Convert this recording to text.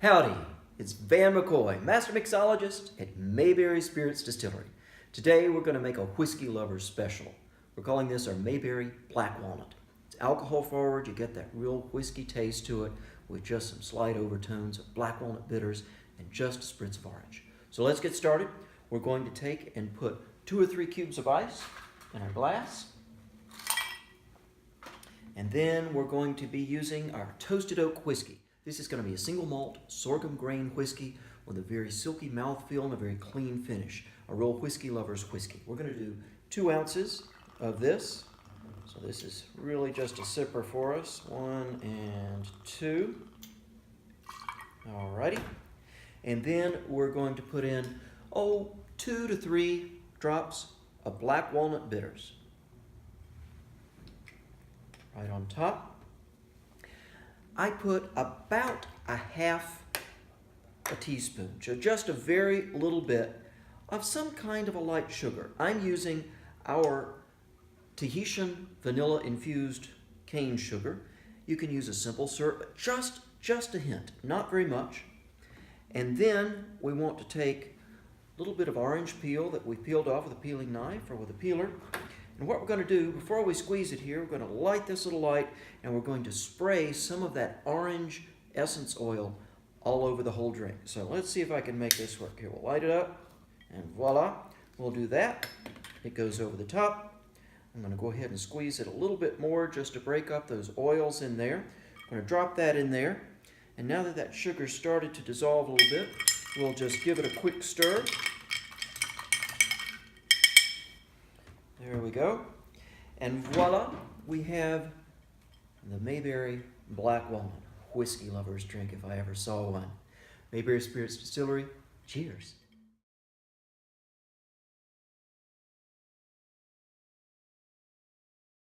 Howdy, it's Van McCoy, Master Mixologist at Mayberry Spirits Distillery. Today we're going to make a whiskey lover special. We're calling this our Mayberry Black Walnut. It's alcohol forward, you get that real whiskey taste to it with just some slight overtones of black walnut bitters and just a spritz of orange. So let's get started. We're going to take and put 2 or 3 cubes of ice in our glass. And then we're going to be using our toasted oak whiskey. This is going to be a single malt sorghum grain whiskey with a very silky mouthfeel and a very clean finish. A real whiskey lover's whiskey. We're going to do 2 ounces of this. So this is really just a sipper for us. 1 and 2. Alrighty. And then we're going to put in, 2 to 3 drops of black walnut bitters. Right on top. I put about a half a teaspoon, so just a very little bit of some kind of a light sugar. I'm using our Tahitian vanilla infused cane sugar. You can use a simple syrup, but just a hint, not very much. And then we want to take a little bit of orange peel that we peeled off with a peeling knife or with a peeler. And what we're going to do, before we squeeze it here, we're going to light this little light and we're going to spray some of that orange essence oil all over the whole drink. So let's see if I can make this work here. We'll light it up and voila, we'll do that. It goes over the top. I'm going to go ahead and squeeze it a little bit more just to break up those oils in there. I'm going to drop that in there. And now that that sugar started to dissolve a little bit, we'll just give it a quick stir. There we go. And voila, we have the Mayberry Black Walnut. Whiskey lover's drink if I ever saw one. Mayberry Spirits Distillery, cheers.